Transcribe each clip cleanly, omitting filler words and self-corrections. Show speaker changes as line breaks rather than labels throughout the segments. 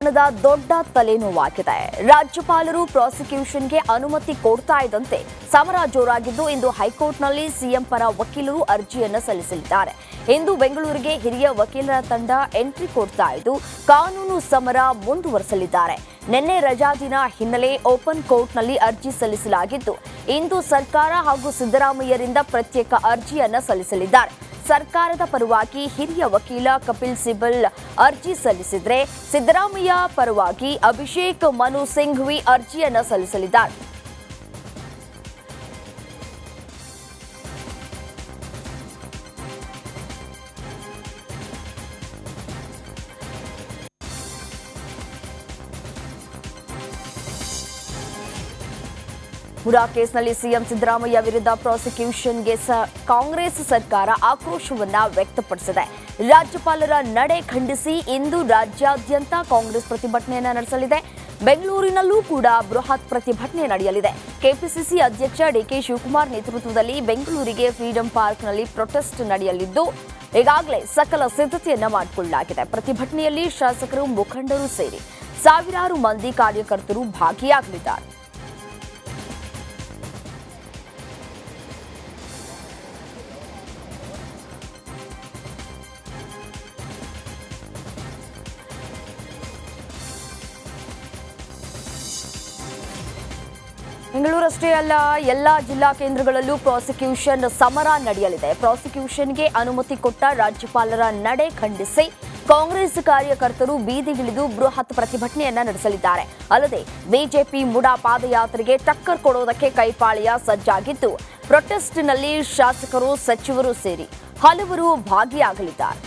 ರಾಜಕಾರಣದ ದೊಡ್ಡ ತಲೆನೋವಾಗಿದೆ. ರಾಜ್ಯಪಾಲರು ಪ್ರಾಸಿಕ್ಯೂಷನ್ಗೆ ಅನುಮತಿ ಕೊಡ್ತಾ ಇದ್ದಂತೆ ಸಮರ ಜೋರಾಗಿದ್ದು, ಇಂದು ಹೈಕೋರ್ಟ್ನಲ್ಲಿ ಸಿಎಂ ಪರ ವಕೀಲರು ಅರ್ಜಿಯನ್ನು ಸಲ್ಲಿಸಲಿದ್ದಾರೆ. ಇಂದು ಬೆಂಗಳೂರಿಗೆ ಹಿರಿಯ ವಕೀಲರ ತಂಡ ಎಂಟ್ರಿ ಕೊಡ್ತಾ ಇದ್ದು, ಕಾನೂನು ಸಮರ ಮುಂದುವರೆಸಲಿದ್ದಾರೆ. ನಿನ್ನೆ ರಜಾ ದಿನ ಹಿನ್ನೆಲೆ ಓಪನ್ ಕೋರ್ಟ್ನಲ್ಲಿ ಅರ್ಜಿ ಸಲ್ಲಿಸಲಾಗಿದ್ದು, ಇಂದು ಸರ್ಕಾರ ಹಾಗೂ ಸಿದ್ದರಾಮಯ್ಯರಿಂದ ಪ್ರತ್ಯೇಕ ಅರ್ಜಿಯನ್ನು ಸಲ್ಲಿಸಲಿದ್ದಾರೆ. ಸರ್ಕಾರದ ಪರವಾಗಿ ಹಿರಿಯ ವಕೀಲ ಕಪಿಲ್ ಸಿಬಲ್ ಅರ್ಜಿ ಸಲ್ಲಿಸಿದರೆ, ಸಿದ್ದರಾಮಯ್ಯ ಪರವಾಗಿ ಅಭಿಷೇಕ್ ಮನು ಸಿಂಘ್ವಿ ಅರ್ಜಿಯನ್ನು ಸಲ್ಲಿಸಲಿದ್ದಾರೆ. ಮುಡಾ ಕೇಸ್ನಲ್ಲಿ ಸಿಎಂ ಸಿದ್ದರಾಮಯ್ಯ ವಿರುದ್ಧ ಪ್ರಾಸಿಕ್ಯೂಷನ್ಗೆ ಕಾಂಗ್ರೆಸ್ ಸರ್ಕಾರ ಆಕ್ರೋಶವನ್ನ ವ್ಯಕ್ತಪಡಿಸಿದೆ. ರಾಜ್ಯಪಾಲರ ನಡೆ ಖಂಡಿಸಿ ಇಂದು ರಾಜ್ಯಾದ್ಯಂತ ಕಾಂಗ್ರೆಸ್ ಪ್ರತಿಭಟನೆಯನ್ನ ನಡೆಸಲಿದೆ. ಬೆಂಗಳೂರಿನಲ್ಲೂ ಕೂಡ ಬೃಹತ್ ಪ್ರತಿಭಟನೆ ನಡೆಯಲಿದೆ. ಕೆಪಿಸಿಸಿ ಅಧ್ಯಕ್ಷ ಡಿಕೆ ಶಿವಕುಮಾರ್ ನೇತೃತ್ವದಲ್ಲಿ ಬೆಂಗಳೂರಿಗೆ ಫ್ರೀಡಂ ಪಾರ್ಕ್ನಲ್ಲಿ ಪ್ರೊಟೆಸ್ಟ್ ನಡೆಯಲಿದ್ದು, ಈಗಾಗಲೇ ಸಕಲ ಸಿದ್ಧತೆಯನ್ನ ಮಾಡಿಕೊಳ್ಳಲಾಗಿದೆ. ಪ್ರತಿಭಟನೆಯಲ್ಲಿ ಶಾಸಕರು, ಮುಖಂಡರು ಸೇರಿ ಸಾವಿರಾರು ಮಂದಿ ಕಾರ್ಯಕರ್ತರು ಭಾಗಿಯಾಗಲಿದ್ದಾರೆ. ಬೆಂಗಳೂರಷ್ಟೇ ಅಲ್ಲ, ಎಲ್ಲಾ ಜಿಲ್ಲಾ ಕೇಂದ್ರಗಳಲ್ಲೂ ಪ್ರಾಸಿಕ್ಯೂಷನ್ ಸಮರ ನಡೆಯಲಿದೆ. ಪ್ರಾಸಿಕ್ಯೂಷನ್ಗೆ ಅನುಮತಿ ಕೊಟ್ಟ ರಾಜ್ಯಪಾಲರ ನಡೆ ಖಂಡಿಸಿ ಕಾಂಗ್ರೆಸ್ ಕಾರ್ಯಕರ್ತರು ಬೀದಿಗಿಳಿದು ಬೃಹತ್ ಪ್ರತಿಭಟನೆಯನ್ನ ನಡೆಸಲಿದ್ದಾರೆ. ಅಲ್ಲದೆ ಬಿಜೆಪಿ ಮುಡಾ ಪಾದಯಾತ್ರೆಗೆ ಟಕ್ಕರ್ ಕೊಡೋದಕ್ಕೆ ಕೈಪಾಳ್ಯ ಸಜ್ಜಾಗಿದ್ದು, ಪ್ರೊಟೆಸ್ಟ್ನಲ್ಲಿ ಶಾಸಕರು, ಸಚಿವರು ಸೇರಿ ಹಲವರು ಭಾಗಿಯಾಗಲಿದ್ದಾರೆ.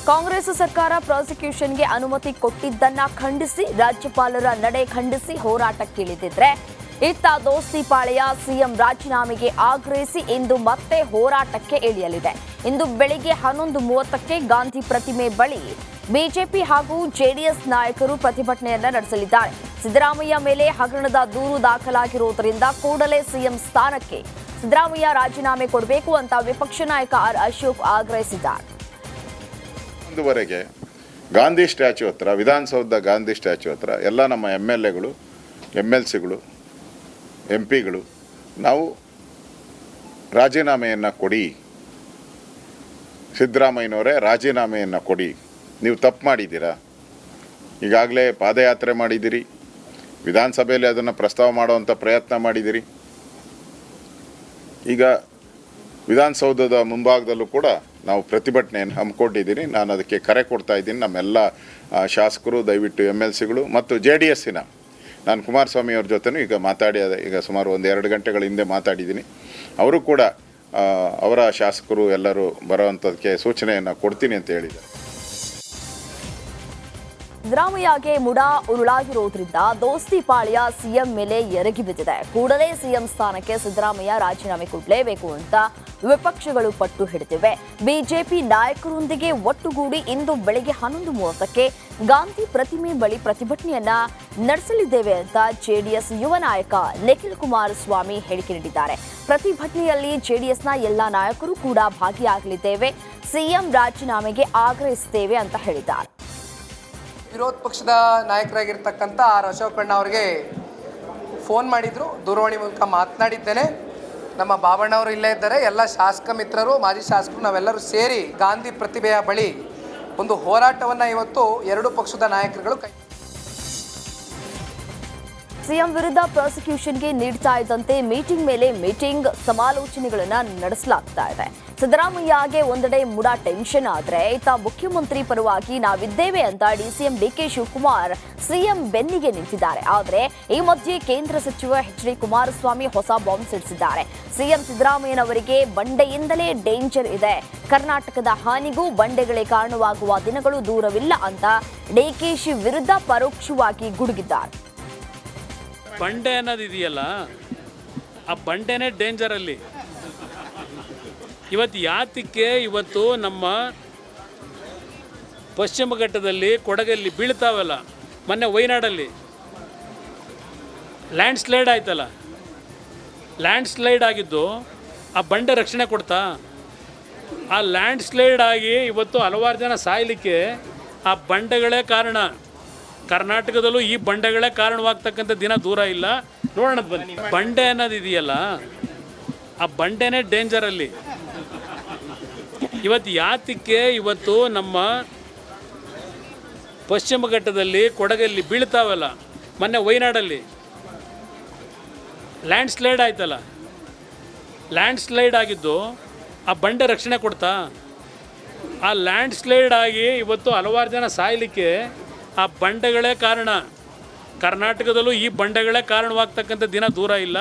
ಕಾಂಗ್ರೆಸ್ ಸರ್ಕಾರ ಪ್ರಾಸಿಕ್ಯೂಷನ್ಗೆ ಅನುಮತಿ ಕೊಟ್ಟಿದ್ದನ್ನ ಖಂಡಿಸಿ ರಾಜ್ಯಪಾಲರ ನಡೆ ಖಂಡಿಸಿ ಹೋರಾಟಕ್ಕಿಳಿದಿದ್ರೆ, ಇತ್ತ ದೋಸ್ತಿಪಾಳ್ಯ ಸಿಎಂ ರಾಜೀನಾಮೆಗೆ ಆಗ್ರಹಿಸಿ ಇಂದು ಮತ್ತೆ ಹೋರಾಟಕ್ಕೆ ಇಳಿಯಲಿದೆ. ಇಂದು ಬೆಳಿಗ್ಗೆ 11:30ಕ್ಕೆ ಗಾಂಧಿ ಪ್ರತಿಮೆ ಬಳಿ ಬಿಜೆಪಿ ಹಾಗೂ ಜೆಡಿಎಸ್ ನಾಯಕರು ಪ್ರತಿಭಟನೆಯನ್ನ ನಡೆಸಲಿದ್ದಾರೆ. ಸಿದ್ದರಾಮಯ್ಯ ಮೇಲೆ ಹಗರಣದ ದೂರು ದಾಖಲಾಗಿರುವುದರಿಂದ ಕೂಡಲೇ ಸಿಎಂ ಸ್ಥಾನಕ್ಕೆ ಸಿದ್ದರಾಮಯ್ಯ ರಾಜೀನಾಮೆ ಕೊಡಬೇಕು ಅಂತ ವಿಪಕ್ಷ ನಾಯಕ ಆರ್ ಅಶೋಕ್ ಆಗ್ರಹಿಸಿದ್ದಾರೆ.
ಇಂದುವರೆಗೆ ಗಾಂಧಿ ಸ್ಟ್ಯಾಚ್ಯೂ ಹತ್ರ, ವಿಧಾನಸೌಧ ಗಾಂಧಿ ಸ್ಟ್ಯಾಚ್ಯೂ ಹತ್ರ ಎಲ್ಲ ನಮ್ಮ MLAಗಳು, MLCಗಳು, MP ಗಳು ನಾವು ರಾಜೀನಾಮೆಯನ್ನು ಕೊಡಿ, ಸಿದ್ದರಾಮಯ್ಯನವರೇ ರಾಜೀನಾಮೆಯನ್ನು ಕೊಡಿ, ನೀವು ತಪ್ಪು ಮಾಡಿದ್ದೀರಾ, ಈಗಾಗಲೇ ಪಾದಯಾತ್ರೆ ಮಾಡಿದ್ದೀರಿ, ವಿಧಾನಸಭೆಯಲ್ಲಿ ಅದನ್ನು ಪ್ರಸ್ತಾವ ಮಾಡುವಂಥ ಪ್ರಯತ್ನ ಮಾಡಿದ್ದೀರಿ, ಈಗ ವಿಧಾನಸೌಧದ ಮುಂಭಾಗದಲ್ಲೂ ಕೂಡ ನಾವು ಪ್ರತಿಭಟನೆಯನ್ನು ಹಮ್ಮಿಕೊಂಡಿದ್ದೀನಿ. ನಾನು ಅದಕ್ಕೆ ಕರೆ ಕೊಡ್ತಾ ಇದ್ದೀನಿ. ನಮ್ಮೆಲ್ಲ ಶಾಸಕರು ದಯವಿಟ್ಟು MLCಗಳು ಮತ್ತು JDSನ ನಾನು ಕುಮಾರಸ್ವಾಮಿ ಅವ್ರ ಜೊತೆನೂ ಈಗ ಸುಮಾರು 1-2 ಗಂಟೆಗಳ ಹಿಂದೆ ಮಾತಾಡಿದ್ದೀನಿ. ಅವರು ಕೂಡ ಅವರ ಶಾಸಕರು ಎಲ್ಲರೂ ಬರುವಂಥದ್ದಕ್ಕೆ ಸೂಚನೆಯನ್ನು ಕೊಡ್ತೀನಿ ಅಂತ ಹೇಳಿದ್ದಾರೆ.
ಸಿದ್ದರಾಮಯ್ಯಗೆ ಮುಡಾ ಉರುಳಾಗಿರೋದ್ರಿಂದ ದೋಸ್ತಿಪಾಳ್ಯ ಸಿಎಂ ಮೇಲೆ ಎರಗಿ ಬಿದ್ದಿದೆ. ಕೂಡಲೇ ಸಿಎಂ ಸ್ಥಾನಕ್ಕೆ ಸಿದ್ದರಾಮಯ್ಯ ರಾಜೀನಾಮೆ ಕೊಡಲೇಬೇಕು ಅಂತ ವಿಪಕ್ಷಗಳು ಪಟ್ಟು ಹಿಡಿದಿವೆ. ಬಿಜೆಪಿ ನಾಯಕರೊಂದಿಗೆ ಒಟ್ಟುಗೂಡಿ ಇಂದು ಬೆಳಗ್ಗೆ 11:30ಕ್ಕೆ ಗಾಂಧಿ ಪ್ರತಿಮೆ ಬಳಿ ಪ್ರತಿಭಟನೆಯನ್ನ ನಡೆಸಲಿದ್ದೇವೆ ಅಂತ ಜೆಡಿಎಸ್ ಯುವ ನಾಯಕ ನಿಖಿಲ್ ಕುಮಾರಸ್ವಾಮಿ ಹೇಳಿಕೆ ನೀಡಿದ್ದಾರೆ. ಪ್ರತಿಭಟನೆಯಲ್ಲಿ ಜೆಡಿಎಸ್ನ ಎಲ್ಲಾ ನಾಯಕರು ಕೂಡ ಭಾಗಿಯಾಗಲಿದ್ದೇವೆ, ಸಿಎಂ ರಾಜೀನಾಮೆಗೆ ಆಗ್ರಹಿಸುತ್ತೇವೆ ಅಂತ ಹೇಳಿದ್ದಾರೆ.
ವಿರೋಧ ಪಕ್ಷದ ನಾಯಕರಾಗಿರ್ತಕ್ಕಂಥ ಆರ್ ಅಶೋಕಣ್ಣ ಅವರಿಗೆ ಫೋನ್ ಮಾಡಿದ್ರು, ದೂರವಾಣಿ ಮೂಲಕ ಮಾತನಾಡಿದ್ದೇನೆ. ನಮ್ಮ ಬಾಬಣ್ಣವರು ಇಲ್ಲೇ ಇದ್ದಾರೆ, ಎಲ್ಲ ಶಾಸಕ ಮಿತ್ರರು, ಮಾಜಿ ಶಾಸಕರು ನಾವೆಲ್ಲರೂ ಸೇರಿ ಗಾಂಧಿ ಪ್ರತಿಭೆಯ ಬಳಿ ಒಂದು ಹೋರಾಟವನ್ನು ಇವತ್ತು ಎರಡೂ ಪಕ್ಷದ ನಾಯಕರುಗಳು
ಸಿಎಂ ವಿರುದ್ಧ ಪ್ರಾಸಿಕ್ಯೂಷನ್ಗೆ ನೀಡ್ತಾ ಇದ್ದಂತೆ ಮೀಟಿಂಗ್ ಮೇಲೆ ಮೀಟಿಂಗ್, ಸಮಾಲೋಚನೆಗಳನ್ನ ನಡೆಸಲಾಗ್ತಾ ಇದೆ. ಸಿದ್ದರಾಮಯ್ಯಗೆ ಒಂದೆಡೆ ಮುಡಾ ಟೆನ್ಷನ್ ಆದ್ರೆ, ಇತ್ತ ಮುಖ್ಯಮಂತ್ರಿ ಪರವಾಗಿ ನಾವಿದ್ದೇವೆ ಅಂತ ಡಿಸಿಎಂ ಡಿಕೆ ಶಿವಕುಮಾರ್ ಸಿಎಂ ಬೆನ್ನಿಗೆ ನಿಂತಿದ್ದಾರೆ. ಆದರೆ ಈ ಮಧ್ಯೆ ಕೇಂದ್ರ ಸಚಿವ ಎಚ್.ಡಿ. ಕುಮಾರಸ್ವಾಮಿ ಹೊಸ ಬಾಂಬ್ ಸಿಡಿಸಿದ್ದಾರೆ. ಸಿಎಂ ಸಿದ್ದರಾಮಯ್ಯನವರಿಗೆ ಬಂಡೆಯಿಂದಲೇ ಡೇಂಜರ್ ಇದೆ, ಕರ್ನಾಟಕದ ಹಾನಿಗೂ ಬಂಡೆಗಳೇ ಕಾರಣವಾಗುವ ದಿನಗಳು ದೂರವಿಲ್ಲ ಅಂತ ಡಿಕೆಶಿ ವಿರುದ್ಧ ಪರೋಕ್ಷವಾಗಿ ಗುಡುಗಿದ್ದಾರೆ.
ಬಂಡೆ ಅನ್ನೋದು ಇದೆಯಲ್ಲ, ಆ ಬಂಡೆನೇ ಡೇಂಜರ್ ಅಲ್ಲಿ. ಇವತ್ತು ಯಾತಕ್ಕೆ ಇವತ್ತು ನಮ್ಮ ಪಶ್ಚಿಮ ಘಟ್ಟದಲ್ಲಿ ಕೊಡಗಲ್ಲಿ ಬೀಳ್ತಾವಲ್ಲ, ಮೊನ್ನೆ ವಯನಾಡಲ್ಲಿ ಲ್ಯಾಂಡ್ ಸ್ಲೈಡ್ ಆಯ್ತಲ್ಲ, ಲ್ಯಾಂಡ್ ಸ್ಲೈಡ್ ಆಗಿದ್ದು ಆ ಬಂಡೆ ರಕ್ಷಣೆ ಕೊಡ್ತಾ? ಆ ಲ್ಯಾಂಡ್ ಸ್ಲೈಡ್ ಆಗಿ ಇವತ್ತು ಹಲವಾರು ಜನ ಸಾಯಲಿಕ್ಕೆ ಆ ಬಂಡೆಗಳೇ ಕಾರಣ. ಕರ್ನಾಟಕದಲ್ಲೂ ಈ ಬಂಡೆಗಳೇ ಕಾರಣವಾಗ್ತಕ್ಕಂಥ ದಿನ ದೂರ ಇಲ್ಲ. ನೋಡೋಣ ಬನ್ನಿ. ಬಂಡೆ ಅನ್ನೋದು ಇದೆಯಲ್ಲ, ಆ ಬಂಡೆನೇ ಡೇಂಜರಲ್ಲಿ. ಇವತ್ತು ಯಾತಕ್ಕೆ ಇವತ್ತು ನಮ್ಮ ಪಶ್ಚಿಮ ಘಟ್ಟದಲ್ಲಿ ಕೊಡಗಲ್ಲಿ ಬೀಳ್ತಾವಲ್ಲ, ಮೊನ್ನೆ ವಯನಾಡಲ್ಲಿ ಲ್ಯಾಂಡ್ ಸ್ಲೈಡ್ ಆಯ್ತಲ್ಲ, ಲ್ಯಾಂಡ್ ಸ್ಲೈಡ್ ಆಗಿದ್ದು ಆ ಬಂಡೆ ರಕ್ಷಣೆ ಕೊಡ್ತಾ? ಆ ಲ್ಯಾಂಡ್ ಸ್ಲೈಡ್ ಆಗಿ ಇವತ್ತು ಹಲವಾರು ಜನ ಸಾಯಲಿಕ್ಕೆ ಆ ಬಂಡೆಗಳೇ ಕಾರಣ. ಕರ್ನಾಟಕದಲ್ಲೂ ಈ ಬಂಡೆಗಳೇ ಕಾರಣವಾಗ್ತಕ್ಕಂಥ ದಿನ ದೂರ ಇಲ್ಲ.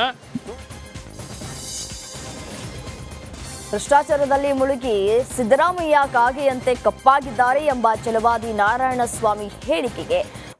ಭ್ರಷ್ಟಾಚಾರದಲ್ಲಿ ಮುಳುಗಿ ಸಿದ್ದರಾಮಯ್ಯ ಕಾಗೆಯಂತೆ ಕಪ್ಪಾಗಿದ್ದಾರೆ ಎಂಬ ಛಲವಾದಿ ನಾರಾಯಣಸ್ವಾಮಿ ಹೇಳಿಕೆಗೆ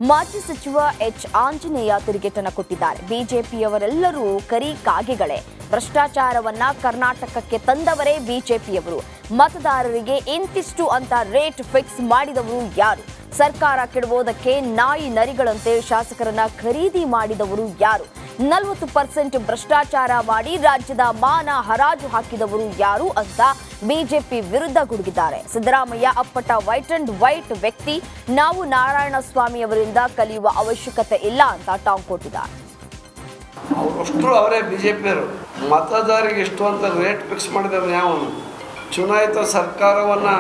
ಮಾಜಿ ಸಚಿವ ಎಚ್ ಆಂಜನೇಯ ತಿರುಗೇಟನ್ನು ಕೊಟ್ಟಿದ್ದಾರೆ. ಬಿಜೆಪಿಯವರೆಲ್ಲರೂ ಕರಿ ಕಾಗೆಗಳೇ. ಭ್ರಷ್ಟಾಚಾರವನ್ನ ಕರ್ನಾಟಕಕ್ಕೆ ತಂದವರೇ ಬಿಜೆಪಿಯವರು. ಮತದಾರರಿಗೆ ಇಂತಿಷ್ಟು ಅಂತ ರೇಟ್ ಫಿಕ್ಸ್ ಮಾಡಿದವರು ಯಾರು? ಸರ್ಕಾರ ಕೆಡವೋದಕ್ಕೆ ನಾಯಿ ನರಿಗಳಂತೆ ಶಾಸಕರನ್ನ ಖರೀದಿ ಮಾಡಿದವರು ಯಾರು? 40% ಭ್ರಷ್ಟಾಚಾರ ಮಾಡಿ ರಾಜ್ಯದ ಮಾನ ಹರಾಜು ಹಾಕಿದವರು ಯಾರು ಅಂತ ಬಿಜೆಪಿ ವಿರುದ್ಧ ಗುಡುಗಿದ್ದಾರೆ. ಸಿದ್ದರಾಮಯ್ಯ ಅಪ್ಪಟ ವೈಟ್ ಅಂಡ್ ವೈಟ್ ವ್ಯಕ್ತಿ. ನಾವು ನಾರಾಯಣಸ್ವಾಮಿ ಅವರಿಂದ ಕಲಿಯುವ ಅವಶ್ಯಕತೆ ಇಲ್ಲ ಅಂತ ಟಾಂಗ್ ಕೊಟ್ಟಿದ್ದಾರೆ.
ಅವರಷ್ಟು ಅವರೇ ಬಿಜೆಪಿಯವರು. ಮತದಾರರಿಗೆ ಇಷ್ಟು ಅಂತ ರೇಟ್ ಫಿಕ್ಸ್ ಮಾಡಿದವರು ಯಾವ? ಚುನಾಯಿತ ಸರ್ಕಾರವನ್ನು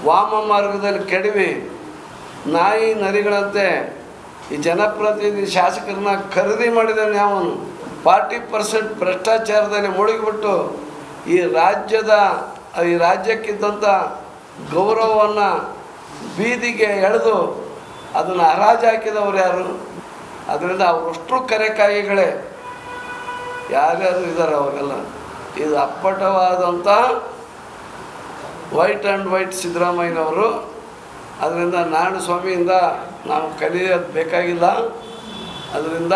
ವಾಮ ಮಾರ್ಗದಲ್ಲಿ ಕೆಡವಿ ನಾಯಿ ನರಿಗಳಂತೆ ಈ ಜನಪ್ರತಿನಿಧಿ ಶಾಸಕರನ್ನ ಖರೀದಿ ಮಾಡಿದವನು ಯಾವನು? 40% ಭ್ರಷ್ಟಾಚಾರದಲ್ಲಿ ಮುಳುಗಿಬಿಟ್ಟು ಈ ರಾಜ್ಯಕ್ಕಿದ್ದಂಥ ಗೌರವವನ್ನು ಬೀದಿಗೆ ಎಳೆದು ಅದನ್ನು ಹರಾಜು ಹಾಕಿದವರು ಯಾರು? ಅದರಿಂದ ಅವರಷ್ಟು ಕರೆಕಾಯಿಗಳೇ ಯಾರ್ಯಾರು ಇದ್ದಾರೆ ಅವರೆಲ್ಲ. ಇದು ಅಪ್ಪಟವಾದಂಥ ವೈಟ್ ಆ್ಯಂಡ್ ವೈಟ್ ಸಿದ್ದರಾಮಯ್ಯನವರು. ಅದರಿಂದ ನಾರಾಯಣಸ್ವಾಮಿಯಿಂದ ನಾವು ಕಲಿಯೋದು ಬೇಕಾಗಿಲ್ಲ. ಅದರಿಂದ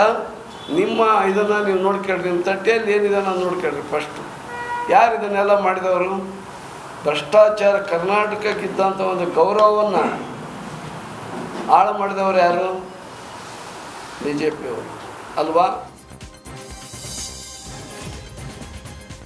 ನಿಮ್ಮ ಇದನ್ನು ನೀವು ನೋಡ್ಕೊಳ್ರಿ, ನಿಮ್ಮ ತಟ್ಟೆಯಲ್ಲಿ ಏನಿದೆ ನಾವು ನೋಡ್ಕೊಳ್ರಿ. ಫಸ್ಟು ಯಾರು ಇದನ್ನೆಲ್ಲ ಮಾಡಿದವರು? ಭ್ರಷ್ಟಾಚಾರ ಕರ್ನಾಟಕಕ್ಕಿದ್ದಂಥ ಒಂದು ಗೌರವವನ್ನು ಹಾಳು ಮಾಡಿದವರು ಯಾರು? ಬಿಜೆಪಿಯವರು ಅಲ್ವಾ?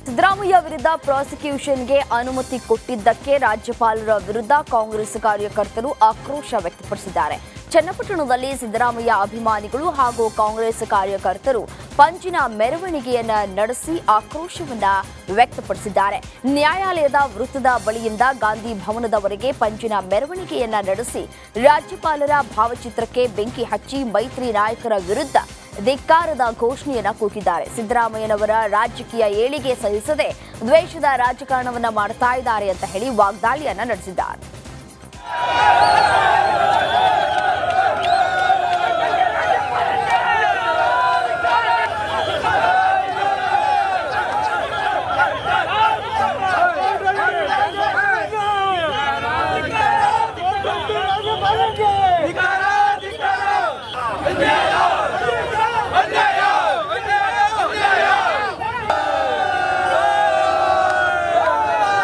ಸಿದ್ದರಾಮಯ್ಯ ವಿರುದ್ಧ ಪ್ರಾಸಿಕ್ಯೂಷನ್ಗೆ ಅನುಮತಿ ಕೊಟ್ಟಿದ್ದಕ್ಕೆ ರಾಜ್ಯಪಾಲರ ವಿರುದ್ಧ ಕಾಂಗ್ರೆಸ್ ಕಾರ್ಯಕರ್ತರು ಆಕ್ರೋಶ ವ್ಯಕ್ತಪಡಿಸಿದ್ದಾರೆ. ಚನ್ನಪಟ್ಟಣದಲ್ಲಿ ಸಿದ್ದರಾಮಯ್ಯ ಅಭಿಮಾನಿಗಳು ಹಾಗೂ ಕಾಂಗ್ರೆಸ್ ಕಾರ್ಯಕರ್ತರು ಪಂಜಿನ ಮೆರವಣಿಗೆಯನ್ನ ನಡೆಸಿ ಆಕ್ರೋಶವನ್ನ ವ್ಯಕ್ತಪಡಿಸಿದ್ದಾರೆ. ನ್ಯಾಯಾಲಯದ ವೃತ್ತದ ಬಳಿಯಿಂದ ಗಾಂಧಿ ಭವನದವರೆಗೆ ಪಂಜಿನ ಮೆರವಣಿಗೆಯನ್ನ ನಡೆಸಿ ರಾಜ್ಯಪಾಲರ ಭಾವಚಿತ್ರಕ್ಕೆ ಬೆಂಕಿ ಹಚ್ಚಿ ಮೈತ್ರಿ ನಾಯಕರ ವಿರುದ್ಧ ಧಿಕ್ಕಾರದ ಘೋಷಣೆಯನ್ನ ಕೂಗಿದ್ದಾರೆ. ಸಿದ್ದರಾಮಯ್ಯನವರ ರಾಜಕೀಯ ಏಳಿಗೆ ಸಹಿಸದೆ ದ್ವೇಷದ ರಾಜಕಾರಣವನ್ನ ಮಾಡ್ತಾ ಇದ್ದಾರೆ ಅಂತ ಹೇಳಿ ವಾಗ್ದಾಳಿಯನ್ನ ನಡೆಸಿದ್ದಾರೆ.